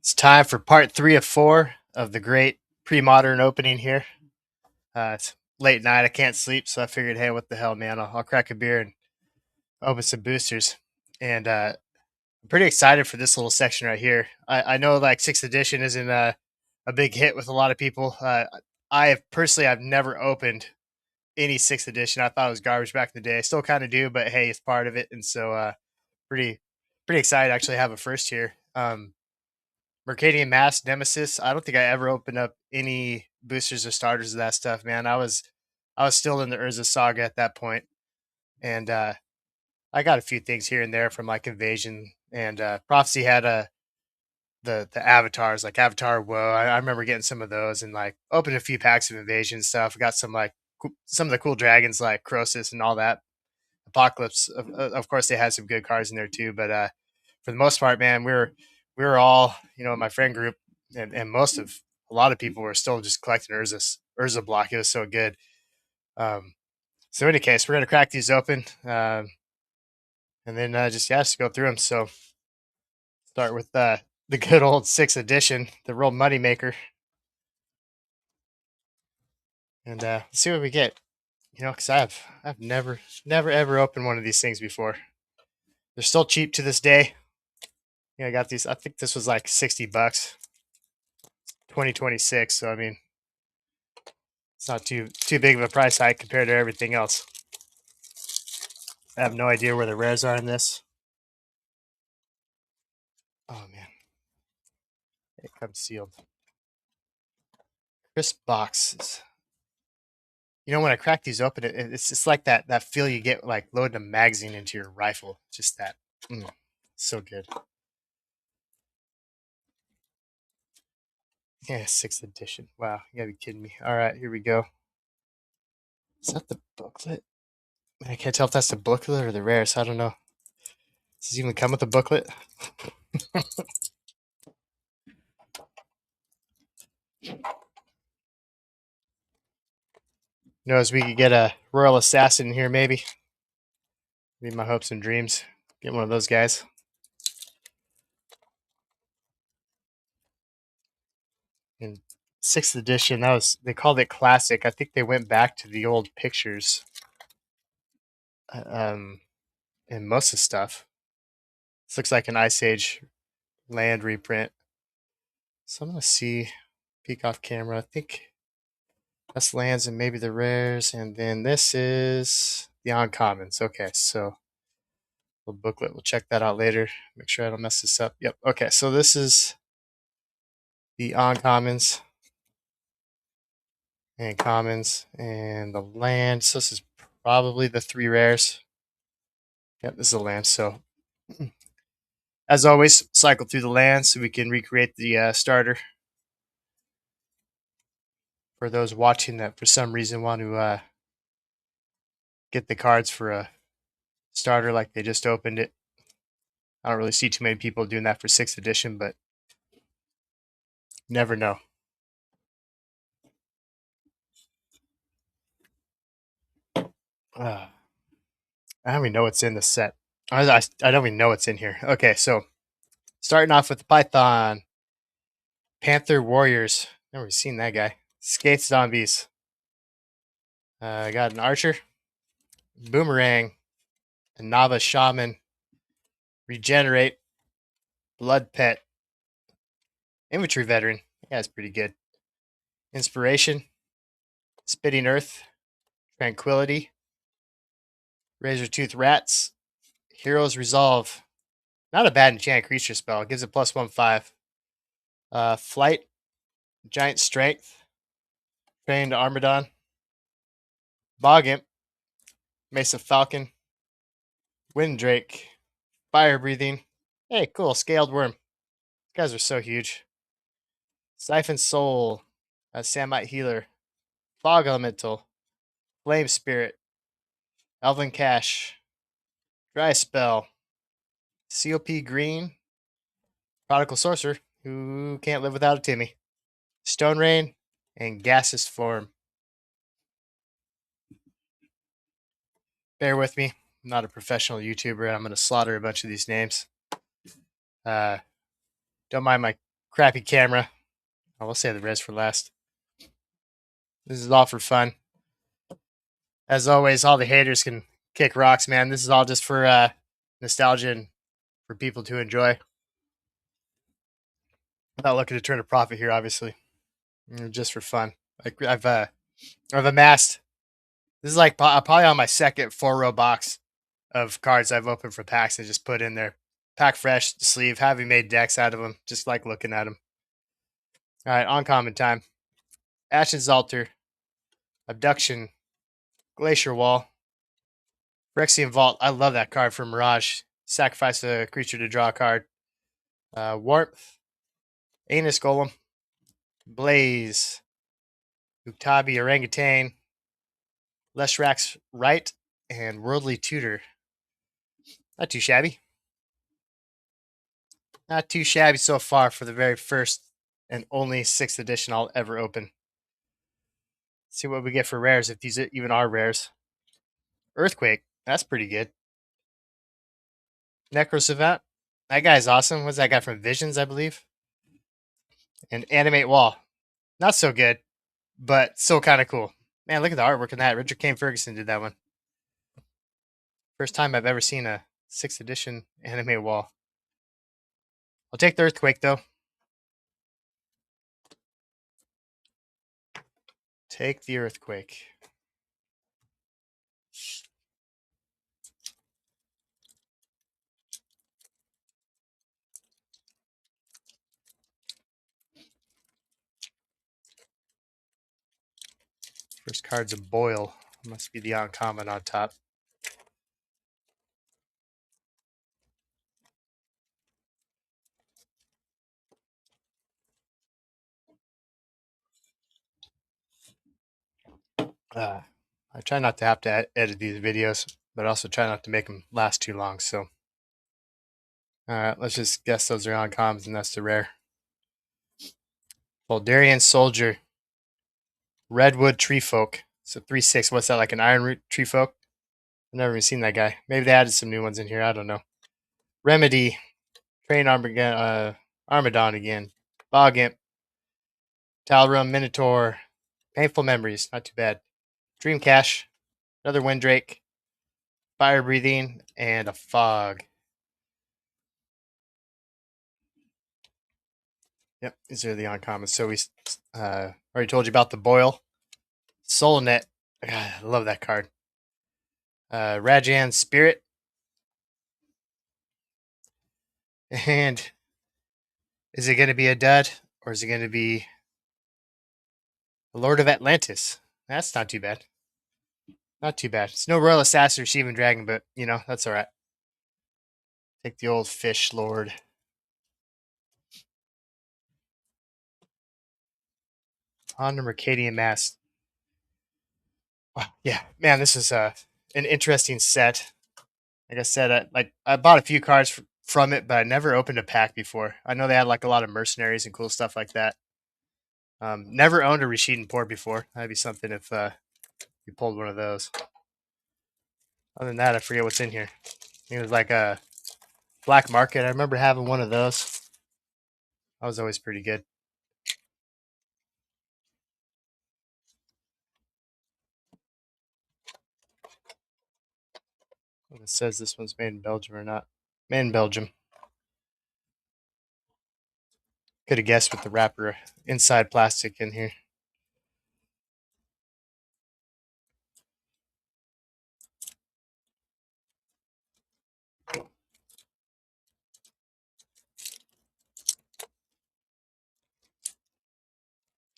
It's time for part 3 of 4 of the great pre-modern opening here. It's late night. I can't sleep, so I figured, hey, what the hell, man? I'll crack a beer and open some boosters. And I'm pretty excited for this little section right here. I know like 6th edition isn't a big hit with a lot of people. I've never opened any 6th edition. I thought it was garbage back in the day. I still kind of do, but hey, it's part of it. And so pretty pretty excited to actually have a first here. Mercadian Mass Nemesis. I don't think I ever opened up any boosters or starters of that stuff, man. I was still in the Urza saga at that point, and I got a few things here and there from like Invasion and Prophecy had the avatars like Avatar Woe. I remember getting some of those and like opened a few packs of Invasion stuff. Got some like some of the cool dragons like Crosis and all that. Apocalypse, of course, they had some good cards in there too, but for the most part, man, we were all, my friend group, and a lot of people were still just collecting Urza block. It was so good. So in any case, we're gonna crack these open, and then just go through them. So start with the good old 6th edition, the real money maker, and see what we get. Because I've never ever opened one of these things before. They're still cheap to this day. I got these. I think this was like $60, 2026. So I mean, it's not too big of a price hike compared to everything else. I have no idea where the rares are in this. Oh man, it comes sealed. Crisp boxes. When I crack these open, it's just like that feel you get like loading a magazine into your rifle. Just that, so good. Yeah, 6th edition. Wow, you gotta be kidding me. All right, here we go. Is that the booklet? I can't tell if that's the booklet or the rares. I don't know. Does this even come with a booklet? Knows we could get a Royal Assassin in here, maybe. Maybe my hopes and dreams. Get one of those guys. In 6th edition, they called it classic. I think they went back to the old pictures. And most of the stuff. This looks like an Ice Age land reprint. So I'm gonna see, peek off camera. I think that's lands and maybe the rares, and then this is the uncommons. Okay, so the booklet. We'll check that out later. Make sure I don't mess this up. Yep. Okay, so this is the uncommons and commons and the land. So this is probably the 3 rares. Yep, this is a land. So as always, cycle through the land so we can recreate the starter. For those watching that for some reason want to get the cards for a starter like they just opened it. I don't really see too many people doing that for 6th edition, but never know. I don't even know what's in the set. I don't even know what's in here. Okay, so starting off with the Python, Panther Warriors. Never seen that guy. Skate Zombies. I got an Archer, Boomerang, a Nava Shaman, Regenerate, Blood Pet, Infantry Veteran. Yeah, it's pretty good. Inspiration, Spitting Earth, Tranquility, Razortooth Rats, Heroes Resolve. Not a bad enchant creature spell. It gives it +1/5. Flight, Giant Strength, Trained Armadon, Bog Imp, Mesa Falcon, Wind Drake, Fire Breathing. Hey, cool. Scaled Worm. These guys are so huge. Siphon Soul, Samite Healer, Fog Elemental, Flame Spirit, Elven Cash, Dry Spell, COP Green, Prodigal Sorcerer, who can't live without a Timmy, Stone Rain, and Gaseous Form. Bear with me. I'm not a professional YouTuber. I'm going to slaughter a bunch of these names. Don't mind my crappy camera. I will save the res for last. This is all for fun. As always, all the haters can kick rocks, man. This is all just for nostalgia and for people to enjoy. Not looking to turn a profit here, obviously. Just for fun. Like I've amassed. This is like probably on my second 4-row box of cards I've opened for packs and just put in there. Pack fresh, sleeve, having made decks out of them. Just like looking at them. All right, uncommon time. Ashen's Altar, Abduction, Glacier Wall, Phyrexian Vault. I love that card for Mirage. Sacrifice a creature to draw a card. Warmth, Anus Golem, Blaze, Uktabi Orangutan, Leshrax Right, and Worldly Tutor. Not too shabby. Not too shabby so far for the very first and only 6th edition I'll ever open. Let's see what we get for rares, if these even are rares. Earthquake, that's pretty good. Necrosavant, that guy's awesome. What's that guy from Visions, I believe? And Animate Wall, not so good, but still kind of cool. Man, look at the artwork on that. Richard Kane Ferguson did that one. First time I've ever seen a 6th edition Animate Wall. I'll take the Earthquake, though. Take the Earthquake. First card's a Boil. Must be the uncommon on top. I try not to have to edit these videos, but also try not to make them last too long. So, all right, let's just guess those are uncommons, and that's the rare. Voldarian Soldier, Redwood Tree Folk. So 3/6. What's that, like an Ironroot Tree Folk? I've never even seen that guy. Maybe they added some new ones in here. I don't know. Remedy, Train Armadon again, Bog Imp, Talrum Minotaur, Painful Memories. Not too bad. Dream Cache, another Windrake, Fire Breathing, and a Fog. Yep, these are the uncommons. So we already told you about the Boil. Solnet. God, I love that card. Rajan Spirit. And is it going to be a dud, or is it going to be the Lord of Atlantis? That's not too bad. Not too bad. It's no Royal Assassin or Sheevan Dragon, but, you know, that's all right. Take the old Fish Lord. On the Mercadian Mask. Wow, yeah, man, this is an interesting set. Like I said, I bought a few cards from it, but I never opened a pack before. I know they had like a lot of mercenaries and cool stuff like that. Never owned a Rashid Port before. That'd be something if you pulled one of those. Other than that, I forget what's in here. It was like a black market. I remember having one of those. That was always pretty good. It says this one's made in Belgium or not. Made in Belgium. Could have guessed with the wrapper inside plastic in here.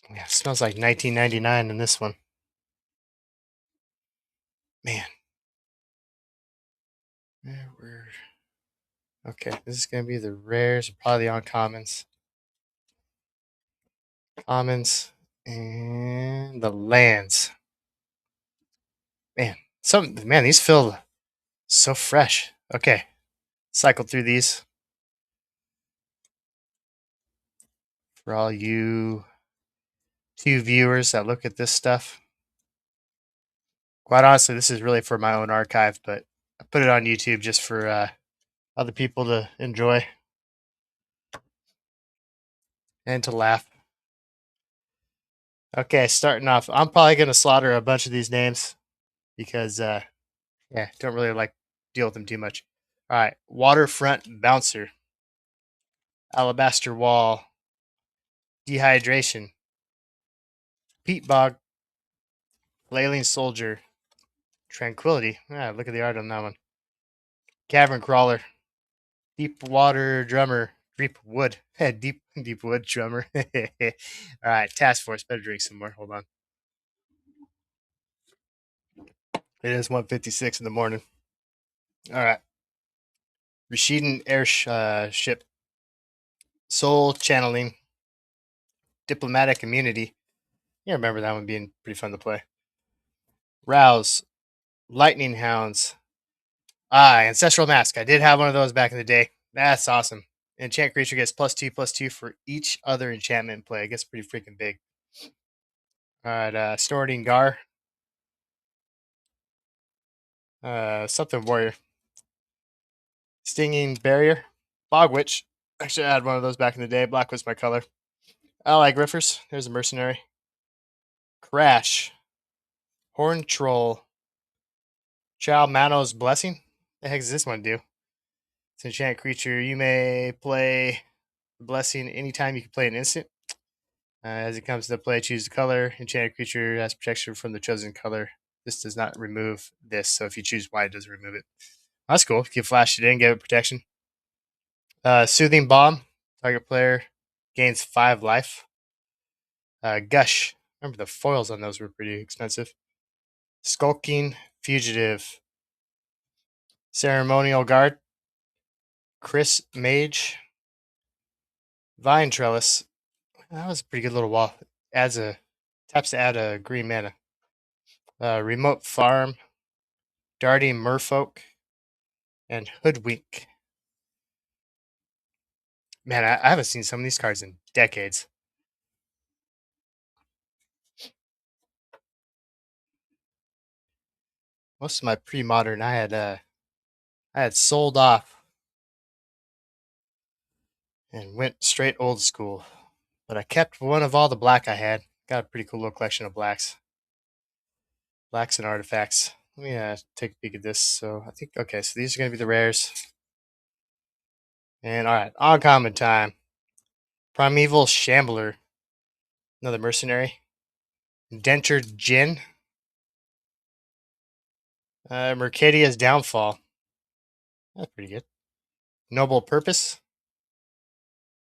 Yeah, it smells like 1999 in this one. Man. Okay, this is going to be the rares, probably the uncommons. Commons and the lands. Man, these feel so fresh. Okay, cycle through these. For all you 2 viewers that look at this stuff. Quite honestly, this is really for my own archive, but I put it on YouTube just for other people to enjoy. and to laugh. Okay, starting off. I'm probably gonna slaughter a bunch of these names because yeah, don't really like deal with them too much. All right, waterfront bouncer, alabaster wall, dehydration, peat bog, flailing soldier, tranquility. Ah, look at the art on that one. Cavern crawler, deep water drummer, deep wood, deep wood drummer. All right, task force. Better drink some more. Hold on. It is 1:56 in the morning. All right, Rashidun airship, soul channeling, diplomatic immunity. Yeah, I remember that one being pretty fun to play. Rouse, lightning hounds. Ah, ancestral mask. I did have one of those back in the day. That's awesome. Enchant creature gets +2/+2 for each other enchantment in play. It gets pretty freaking big. All right, Snorting Gar, something warrior, stinging barrier, bog witch. Actually, I had one of those back in the day. Black was my color. Ally griffers. There's a mercenary. Crash, horn troll, Chow Mano's blessing. The heck does this one do? It's an enchant creature. You may play blessing anytime you can play an instant. As it comes to play, choose the color. Enchanted creature has protection from the chosen color. This does not remove this, so if you choose white, it doesn't remove it. That's cool. You can flash it in, give it protection. Soothing Bomb. Target player gains 5 life. Gush. Remember the foils on those were pretty expensive. Skulking Fugitive. Ceremonial Guard. Chris Mage. Vine Trellis. That was a pretty good little wall. Taps to add a green mana. Remote Farm. Darting Merfolk. And Hoodwink. Man, I haven't seen some of these cards in decades. Most of my pre-modern I had sold off and went straight old school. But I kept one of all the black I had. Got a pretty cool little collection of blacks. Blacks and artifacts. Let me take a peek at this. So I think okay, so these are gonna be the rares. And alright, uncommon time. Primeval Shambler. Another mercenary. Dentured Jin. Mercadia's Downfall. That's pretty good. Noble Purpose.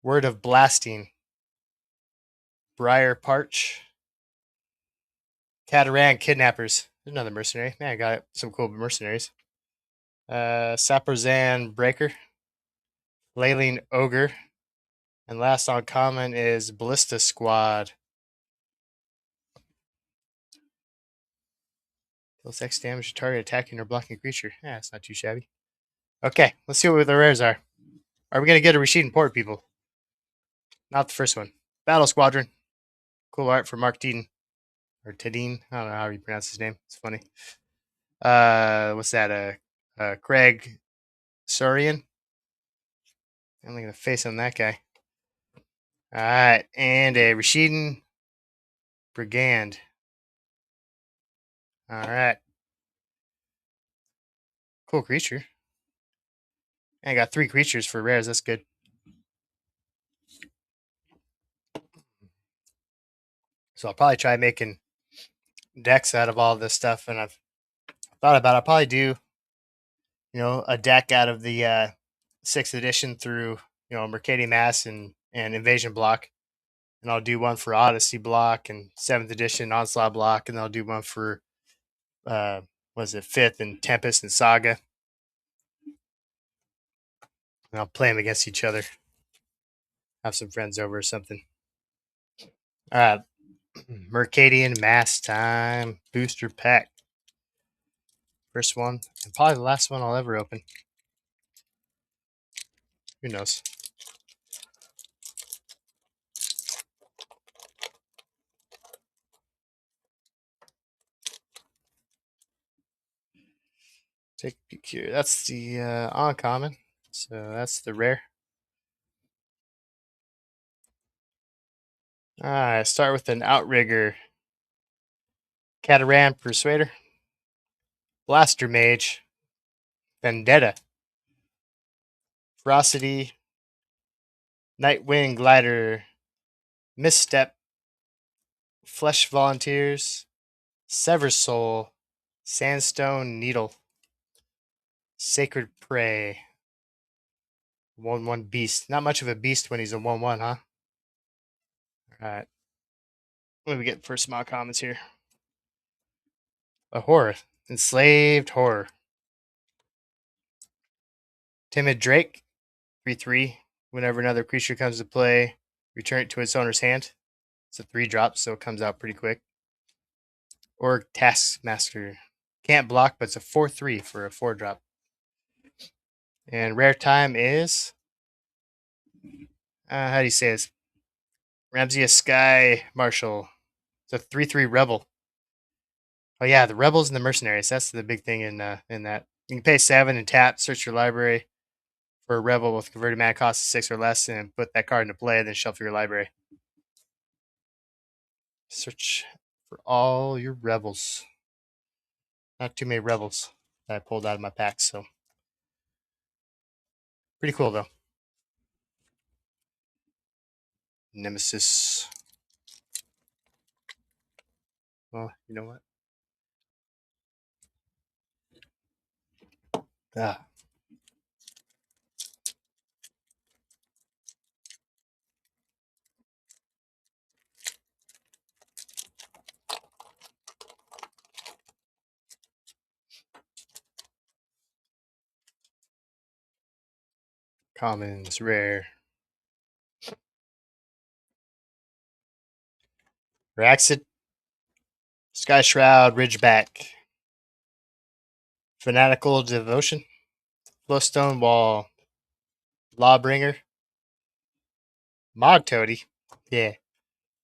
Word of Blasting. Briar Parch. Cataran Kidnappers. There's another mercenary. Man, I got some cool mercenaries. Saperzan Breaker. Lailing Ogre. And last on common is Ballista Squad. Deals X damage to target attacking or blocking creature. Yeah, it's not too shabby. Okay, let's see what the rares are. Are we going to get a Rashid and Port, people? Not the first one. Battle Squadron. Cool art for Mark Teeden. Or Tedeen. I don't know how you pronounce his name. It's funny. What's that? Craig Surian. I'm looking at the face on that guy. All right, and a Rashidan Brigand. All right, cool creature. I got 3 creatures for rares. That's good. So I'll probably try making decks out of all this stuff, and I've thought about it. I'll probably do, a deck out of the 6th edition through, Mercadian Mass and Invasion block, and I'll do one for Odyssey block and 7th edition Onslaught block, and I'll do one for was it 5th and Tempest and Saga, and I'll play them against each other. Have some friends over or something. All right, Mercadian Mass time booster pack. First one, and probably the last one I'll ever open. Who knows? Take a peek here. That's the uncommon. So that's the rare. Alright, start with an Outrigger, Cataran Persuader, Blaster Mage, Vendetta, Ferocity, Nightwing Glider, Misstep, Flesh Volunteers, Sever Soul, Sandstone Needle, Sacred Prey, 1/1 Beast. Not much of a beast when he's a 1/1, huh? Alright. What do we get for small comments here? A horror. Enslaved Horror. Timid Drake, 3/3. Whenever another creature comes to play, return it to its owner's hand. It's a 3-drop, so it comes out pretty quick. Or Taskmaster. Can't block, but it's a 4/3 for a 4-drop. And rare time is. How do you say this? Ramsey Sky Marshal. It's a 3/3 Rebel. Oh yeah, the Rebels and the Mercenaries. That's the big thing in that. You can pay 7 and tap, search your library for a Rebel with converted mana cost of 6 or less, and put that card into play, then shuffle your library. Search for all your Rebels. Not too many Rebels that I pulled out of my pack, so pretty cool though. Nemesis. Well, you know what? Ah. Commons, rare. Raxid, Sky Shroud, Ridgeback, Fanatical Devotion, Flowstone Wall, Lawbringer, Mog Toady. Yeah.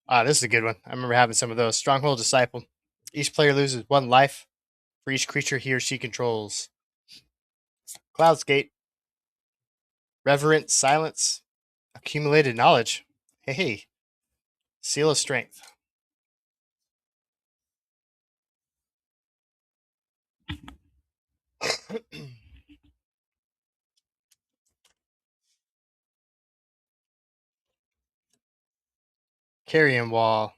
Ah, this is a good one. I remember having some of those. Stronghold Disciple. Each player loses 1 life for each creature he or she controls. Cloudscape, Reverent Silence, Accumulated Knowledge. Hey, Seal of Strength. Carrion Wall,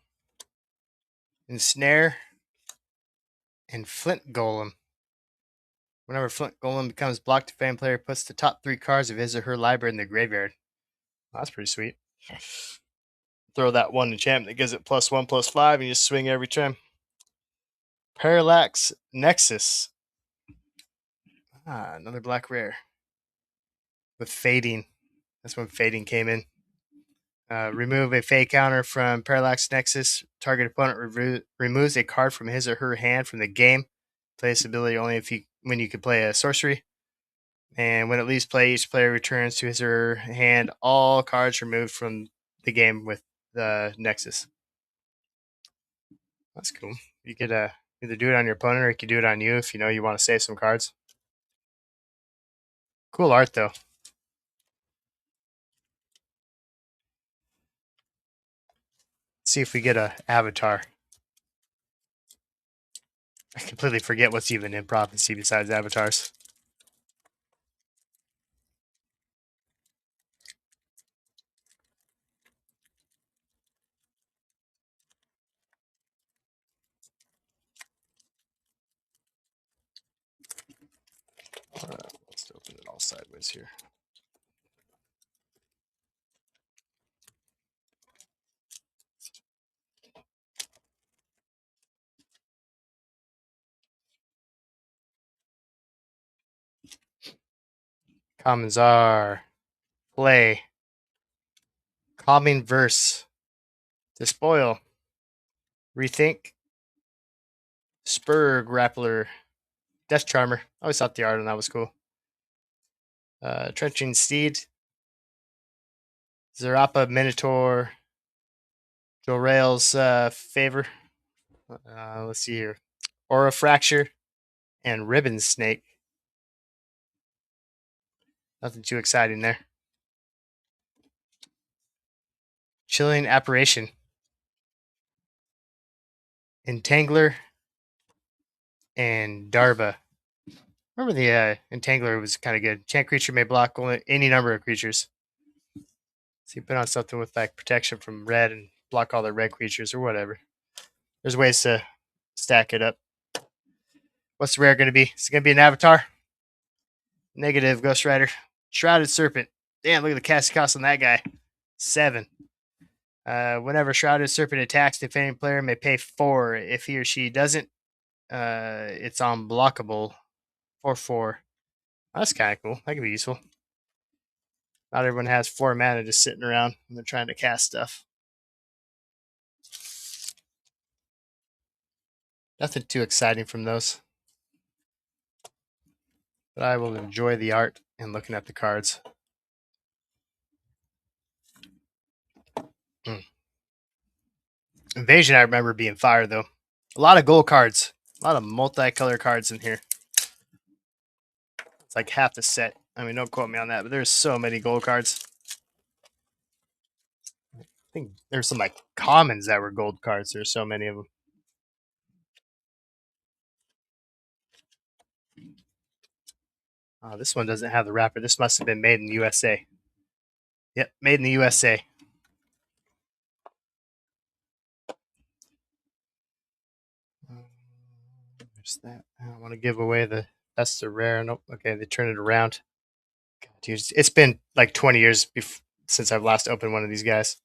Ensnare, and Flint Golem. Whenever Flint Golem becomes blocked, a fan player puts the top 3 cards of his or her library in the graveyard. That's pretty sweet. Throw that one enchantment that gives it +1/+5, and you just swing every time. Parallax Nexus. Another black rare. With Fading. That's when Fading came in. Remove a Fade counter from Parallax Nexus. Target opponent removes a card from his or her hand from the game. Play this ability only when you can play a sorcery. And when it leaves play, each player returns to his or her hand all cards removed from the game with the Nexus. That's cool. You could either do it on your opponent or you could do it on you if you know you want to save some cards. Cool art, though. Let's see if we get a avatar. I completely forget what's even in Prophecy besides avatars. Let's open it all sideways here. Commons are play, calming verse, despoil, rethink, spur grappler, death charmer. I always thought the art on that was cool. Trenching steed, Zarapa Minotaur, Jorrael's favor. Let's see here. Aura Fracture and Ribbon Snake. Nothing too exciting there. Chilling Apparition. Entangler, and Darba. Remember the Entangler was kind of good. Chant creature may block only any number of creatures. So you put on something with like protection from red and block all the red creatures or whatever. There's ways to stack it up. What's the rare going to be? Is it going to be an Avatar? Negative, Ghost Rider. Shrouded Serpent. Damn, look at the casting cost on that guy. 7. Whenever Shrouded Serpent attacks, defending player may pay 4. If he or she doesn't, it's unblockable for 4. That's kind of cool. That could be useful. Not everyone has 4 mana just sitting around when they're trying to cast stuff. Nothing too exciting from those. But I will enjoy the art and looking at the cards. Invasion, I remember being fire, though. A lot of gold cards. A lot of multicolor cards in here. It's like half the set. I mean, don't quote me on that, but there's so many gold cards. I think there's some like commons that were gold cards. There's so many of them. Oh, this one doesn't have the wrapper. This must have been made in the USA. Yep, made in the USA. There's that. I don't want to give away that's the rare. Nope. Okay, they turn it around. God, dude, it's been like 20 years since I've last opened one of these guys.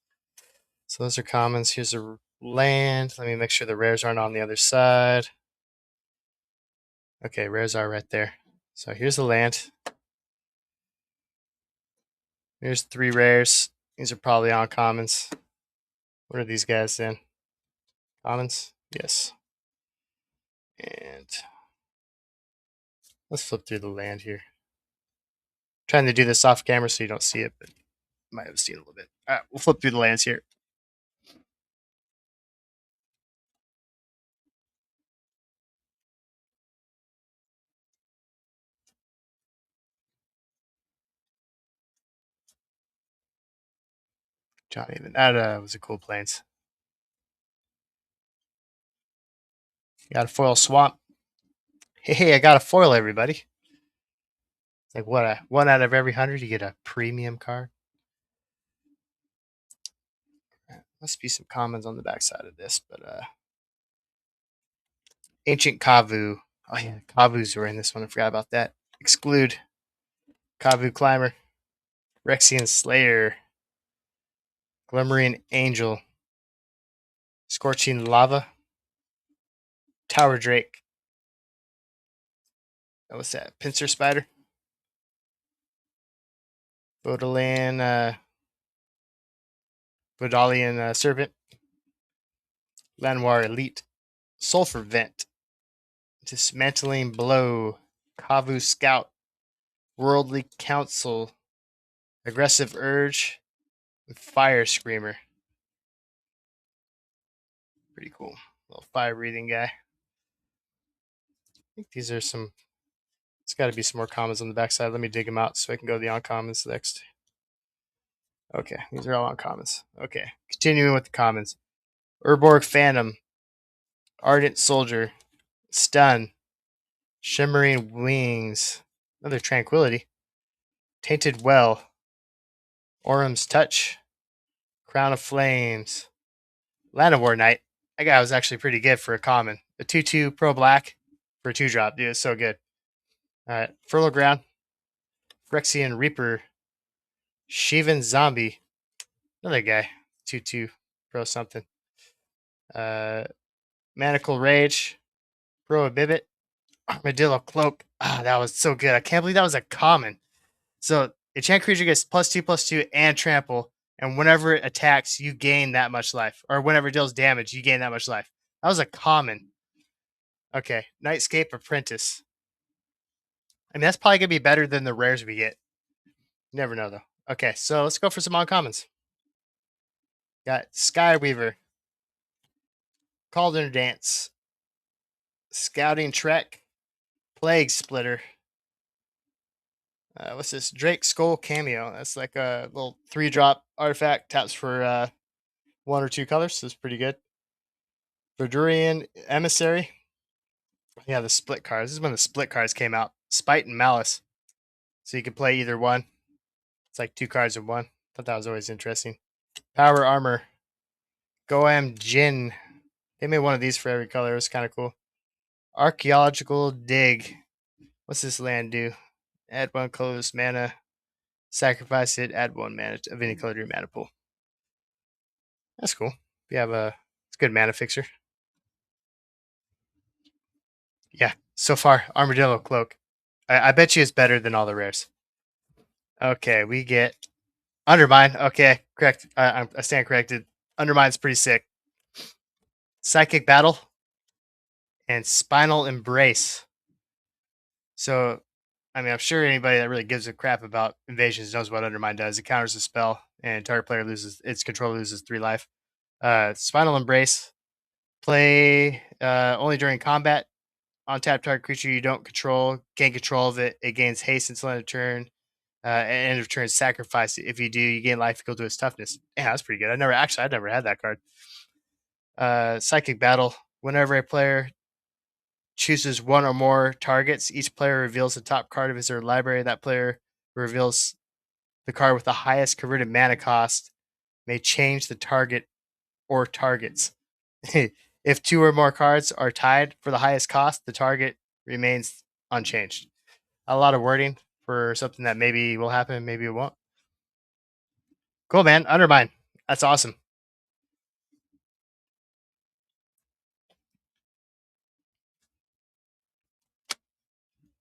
So those are commons. Here's a land. Let me make sure the rares aren't on the other side. Okay, rares are right there. So here's the land. Here's 3 rares. These are probably uncommons. What are these guys then? Commons? Yes. And let's flip through the land here. Trying to do this off camera so you don't see it, but you might have seen it a little bit. All right, we'll flip through the lands here. Johnny, even that was a cool plains. Got a foil swamp. Hey, I got a foil, everybody. It's like what? 1 out of every 100 you get a premium card. Must be some commons on the backside of this, but Ancient Kavu. Oh yeah, Kavus were in this one. I forgot about that. Exclude. Kavu Climber. Rexian Slayer. Glimmering Angel. Scorching Lava. Tower Drake. What's that? Pincer Spider. Vodalian Serpent. Lanoir Elite. Sulfur Vent. Dismantling Blow. Kavu Scout. Worldly Council. Aggressive Urge. And Fire Screamer. Pretty cool. Little fire breathing guy. I think these are some. It's got to be some more commons on the backside. Let me dig them out so I can go to the uncommons next. Okay, these are all uncommons. Okay, continuing with the commons. Urborg Phantom. Ardent Soldier. Stun. Shimmering Wings. Another Tranquility. Tainted Well. Orum's Touch. Crown of Flames. Llanowar Knight. That guy was actually pretty good for a common. The 2/2 Pro Black for a 2-drop. Dude, it's so good. Alright, Furlough Ground. Phyrexian Reaper. Shivan Zombie. Another guy. 2/2 Pro something. Manacle Rage. Prohibit. Armadillo Cloak. Ah, that was so good. I can't believe that was a common. So, enchant creature gets +2/+2 and trample, and whenever it attacks, you gain that much life. Or whenever it deals damage, you gain that much life. That was a common. Okay, Nightscape Apprentice. I mean, that's probably going to be better than the rares we get. You never know, though. Okay, so let's go for some uncommons. Got Skyweaver. Cauldron Dance. Scouting Trek. Plague Splitter. What's this? Drake Skull Cameo. That's like a little 3-drop artifact. Taps for 1 or 2 colors. So it's pretty good. Verdurian Emissary. Yeah, the split cards. This is when the split cards came out. Spite and Malice. So you can play either one. It's like 2 cards in one. Thought that was always interesting. Power Armor. Goam Jin. They made one of these for every color. It was kind of cool. Archaeological Dig. What's this land do? Add 1 colorless mana. Sacrifice it. Add 1 mana of any color to your mana pool. That's cool. You have it's a good mana fixer. Yeah, so far, Armadillo Cloak. I bet you it's better than all the rares. Okay, we get Undermine. Okay, correct. I stand corrected. Undermine's pretty sick. Psychic Battle and Spinal Embrace. So, I mean, I'm sure anybody that really gives a crap about invasions knows what Undermine does. It counters a spell, and target player loses its controller loses 3 life. Spinal Embrace. Play only during combat. On tap target creature you don't control, gain control of it. It gains haste until end of turn. End of turn, sacrifice it. If you do, you gain life equal to its toughness. Yeah, that's pretty good. I never had that card. Psychic Battle. Whenever a player chooses 1 or more targets, each player reveals the top card of his or library. That player reveals the card with the highest converted mana cost may change the target or targets. If 2 or more cards are tied for the highest cost, the target remains unchanged. A lot of wording for something that maybe will happen, maybe it won't. Cool, man. Undermine. That's awesome.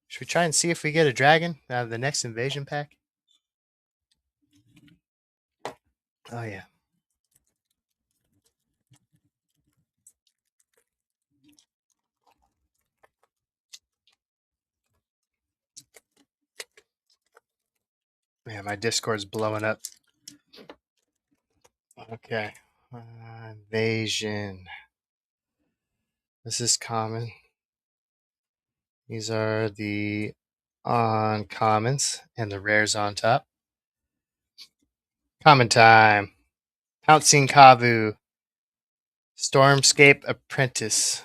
Should we try and see if we get a dragon out of the next invasion pack? Oh, yeah. Man, my Discord's blowing up. Okay. Invasion. This is common. These are the uncommons and the rares on top. Common time. Pouncing Kavu. Stormscape Apprentice.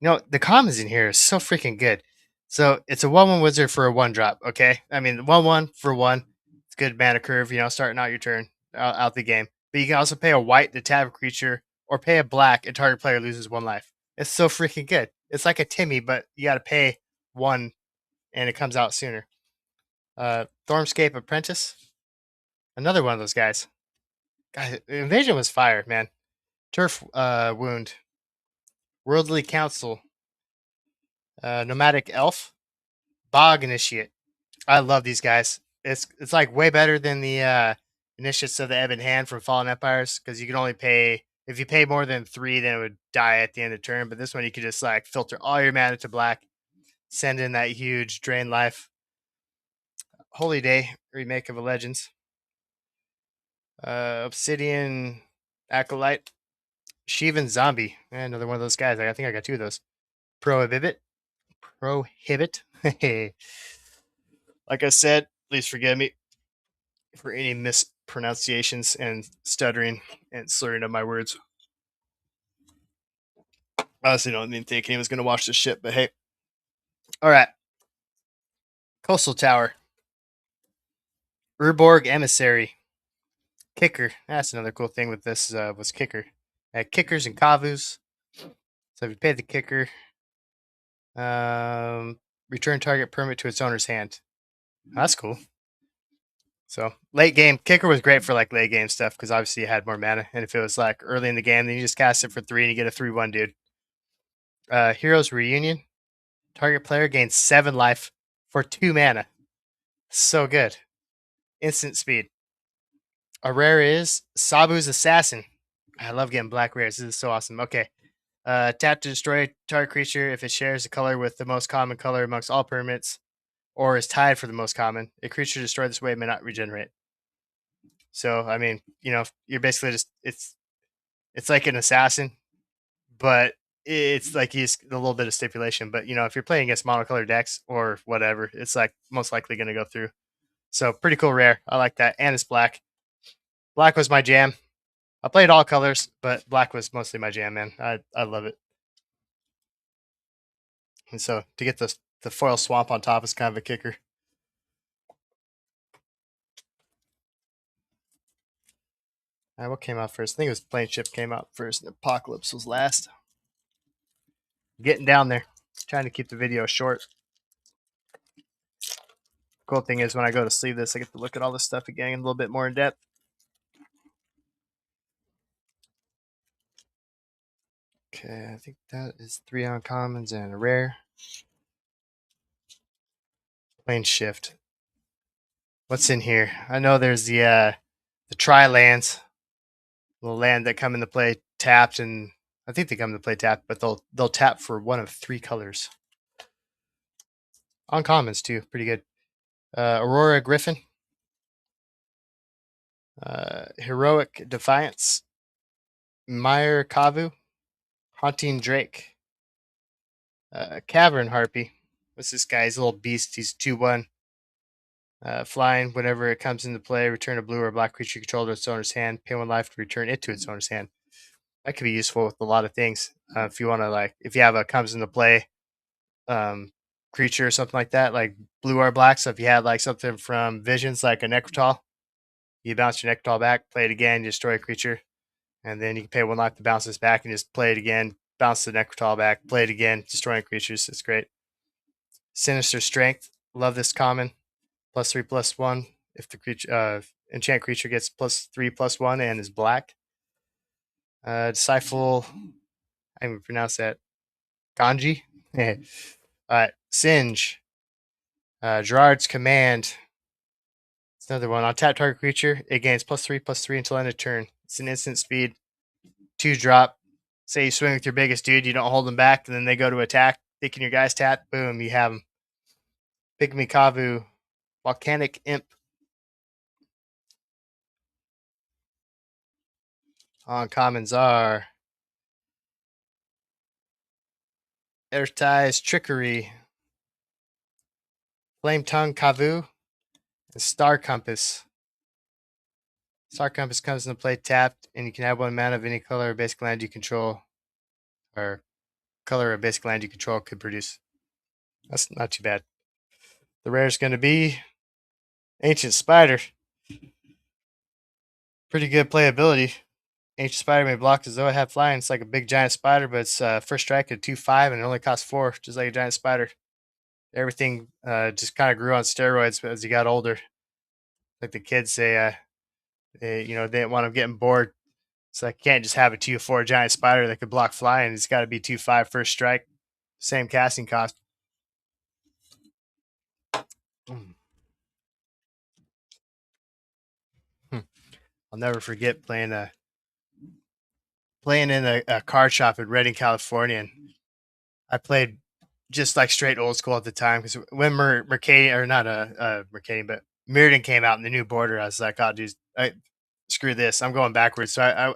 You know, the commons in here is so freaking good. So it's a 1/1 wizard for a 1-drop, okay? I mean, 1/1 for 1. It's good mana curve, starting out your turn, out the game. But you can also pay a white to tap a creature, or pay a black, and target player loses 1 life. It's so freaking good. It's like a Timmy, but you got to pay 1, and it comes out sooner. Stormscape Apprentice. Another one of those guys. God, Invasion was fire, man. Turf Wound. Worldly Council. Nomadic Elf. Bog Initiate. I love these guys. It's like way better than the Initiates of the Ebon Hand from Fallen Empires, because you can only pay, if you pay more than 3, then it would die at the end of turn. But this one you could just like filter all your mana to black, send in that huge drain life. Holy Day remake of a Legends. Obsidian Acolyte. Shivan Zombie. Another one of those guys. I think I got 2 of those. Prohibit. Like I said, please forgive me for any mispronunciations and stuttering and slurring of my words. I honestly don't even think anyone's going to watch this shit, but hey. All right. Coastal Tower. Urborg Emissary. Kicker. That's another cool thing with this was Kicker. Kickers and Kavus. So if you pay the Kicker, return target permit to its owner's hand. That's cool. So late game, Kicker was great for like late game stuff, because obviously you had more mana. And if it was like early in the game, then you just cast it for 3 and you get a 3/1 dude. Heroes Reunion. Target player gains 7 life for 2 mana. So good. Instant speed. A rare is Sabu's Assassin. I love getting black rares. This is so awesome. Okay. Tap to destroy target creature if it shares the color with the most common color amongst all permanents, or is tied for the most common. A creature destroyed this way may not regenerate. So, I mean, you're basically just, it's like an assassin, but it's like he's a little bit of stipulation. But, if you're playing against monocolored decks or whatever, it's like most likely going to go through. So, pretty cool rare. I like that. And it's black. Black was my jam. I played all colors, but black was mostly my jam, man. I love it. And so to get the foil swamp on top is kind of a kicker. What came out first? I think it was Plane Ship came out first, and Apocalypse was last. Getting down there. Trying to keep the video short. Cool thing is when I go to sleeve this, I get to look at all this stuff again a little bit more in depth. Okay, I think that is 3 uncommons and a rare. Plane Shift. What's in here? I know there's the tri lands, little land that come into play tapped, and I think they come into play tapped, but they'll tap for one of 3 colors. Uncommons too, pretty good. Aurora Griffin, Heroic Defiance, Meyer Kavu, Haunting Drake, Cavern Harpy. What's this guy? He's a little beast. He's 2/1. Flying, whenever it comes into play, return a blue or black creature controlled to its owner's hand. Pay 1 life to return it to its owner's hand. That could be useful with a lot of things. If you want to, if you have a comes into play creature or something like that, like blue or black. So if you had something from Visions, like a Necrotal, you bounce your Necrotal back, play it again, you destroy a creature, and then you can pay 1 life to bounce this back and just play it again, bounce the Necrotal back, play it again, destroying creatures. It's great. Sinister Strength. Love this common. +3/+1. If the creature enchant creature gets +3/+1 and is black. Disciple. I even pronounce that. Ganji. Singe. Gerard's Command. It's another one. On tap target creature, it gains +3/+3 until end of turn. It's an instant speed. 2-drop. Say you swing with your biggest dude, you don't hold them back, and then they go to attack, thinking your guy's tapped. Boom, you have them. Pygmy Kavu. Volcanic Imp. Uncommons are Airtie's Trickery, Flame Tongue Kavu, and Star Compass. Star Compass comes into play tapped, and you can add 1 mana of any color or basic land you control, or color or basic land you control could produce. That's not too bad. The rare is going to be Ancient Spider. Pretty good playability. Ancient Spider may block as though it had flying. It's like a big giant spider, but it's first strike at 2/5, and it only costs 4, just like a giant spider. Everything just kind of grew on steroids as he got older. Like the kids say, they didn't want him getting bored. So I can't just have a 2/4 giant spider that could block flying. It's got to be 2/5 first strike. Same casting cost. I'll never forget playing in a card shop in Redding, California. And I played just like straight old school at the time, because when Mercadian, or not Mercadian, but Mercadian came out in the new border, I was like, oh, dude, screw this. I'm going backwards. So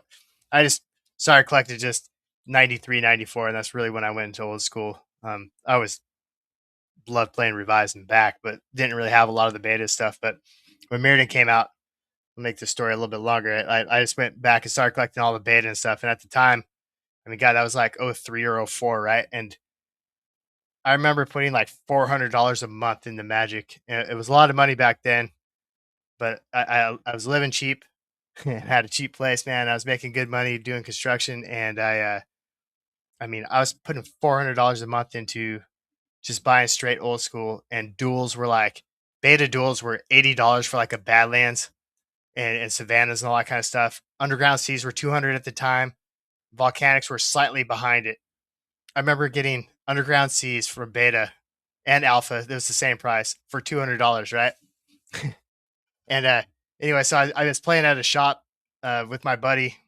I just started collecting just 93, 94, and that's really when I went into old school. I always loved playing Revised and back, but didn't really have a lot of the beta stuff. But when Mercadian came out, I'll make the story a little bit longer. I just went back and started collecting all the beta and stuff. And at the time, I mean, God, that was like 03 or 04, right? And I remember putting like $400 a month into Magic. And it was a lot of money back then, but I was living cheap and had a cheap place, man. I was making good money doing construction, and I was putting $400 a month into just buying straight old school, and duels were like, beta duels were $80 for like a Badlands and Savannas and all that kind of stuff. Underground Seas were $200 at the time. Volcanics were slightly behind it. I remember getting Underground Seas for beta and alpha. It was the same price for $200, right? And anyway, so I was playing at a shop with my buddy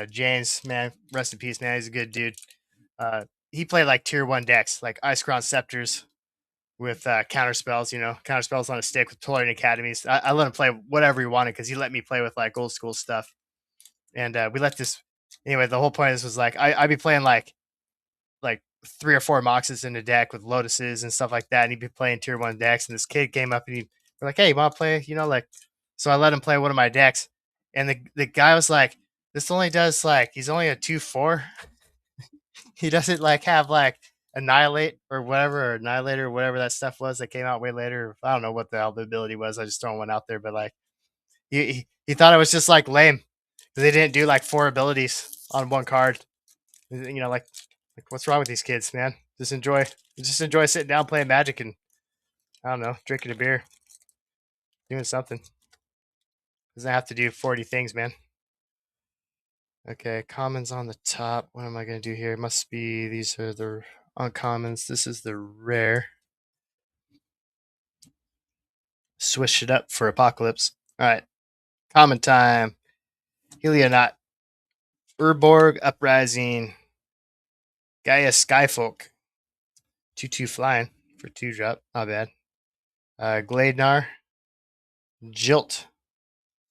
James. Man, rest in peace, man. He's a good dude. He played like tier 1 decks, like Icecrown Scepters with counter spells. Counter spells on a stick with Tolarian Academies. I let him play whatever he wanted, because he let me play with like old school stuff. And we let this. Anyway, the whole point of this was like I'd be playing like 3 or 4 Moxes in the deck with Lotuses and stuff like that, and he'd be playing tier 1 decks. And this kid came up and we're like, hey, you want to play? So I let him play one of my decks, and the guy was like, This only does like he's only a 2/4. He doesn't like have like annihilate or whatever or annihilator or whatever that stuff was that came out way later. I don't know what the hell the ability was. I just throwing one out there, but like he thought it was just like lame because they didn't do like 4 abilities on one card. You know, like what's wrong with these kids, man? Just enjoy sitting down playing Magic and I don't know, drinking a beer, doing something. Doesn't have to do 40 things, man. Okay, commons on the top. What am I going to do here? It must be, these are the uncommons. This is the rare. Swish it up for Apocalypse. All right, common time. Helionaut. Urborg Uprising. Gaia Skyfolk. 2/2 flying for 2-drop. Not bad. Gladenar. Jilt.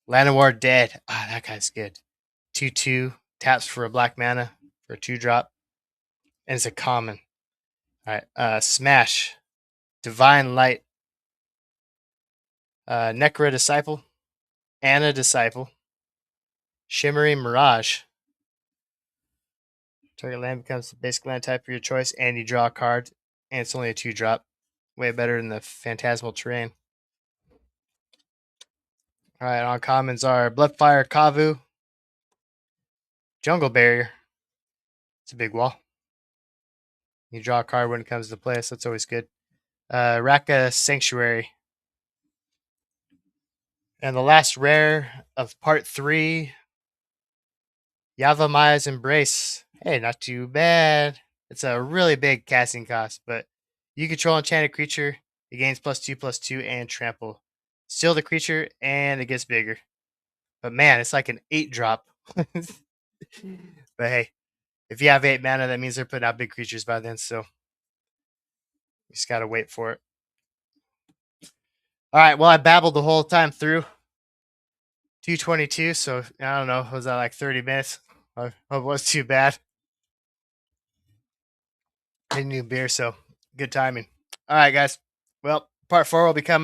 Llanowar Dead. Ah, that guy's good. 2/2. Taps for a black mana for a 2-drop. And it's a common. All right. Smash. Divine Light. Necra Disciple. Anna Disciple. Shimmery Mirage. Target land becomes the basic land type for your choice, and you draw a card, and it's only a 2-drop. Way better than the Phantasmal Terrain. Alright, uncommons are Bloodfire Kavu. Jungle Barrier. It's a big wall. You draw a card when it comes to play, so that's always good. Raka Sanctuary. And the last rare of part 3, Yavamaya's Embrace. Hey, not too bad. It's a really big casting cost, but you control enchanted creature. It gains +2/+2 and trample. Steal the creature, and it gets bigger. But man, it's like an 8-drop. But hey, if you have 8 mana, that means they're putting out big creatures by then, so you just gotta wait for it. Alright, well, I babbled the whole time through. 2:22, so I don't know, was that like 30 minutes? It was too bad. I need a new beer, so good timing. Alright, guys. Well, part 4 will be coming.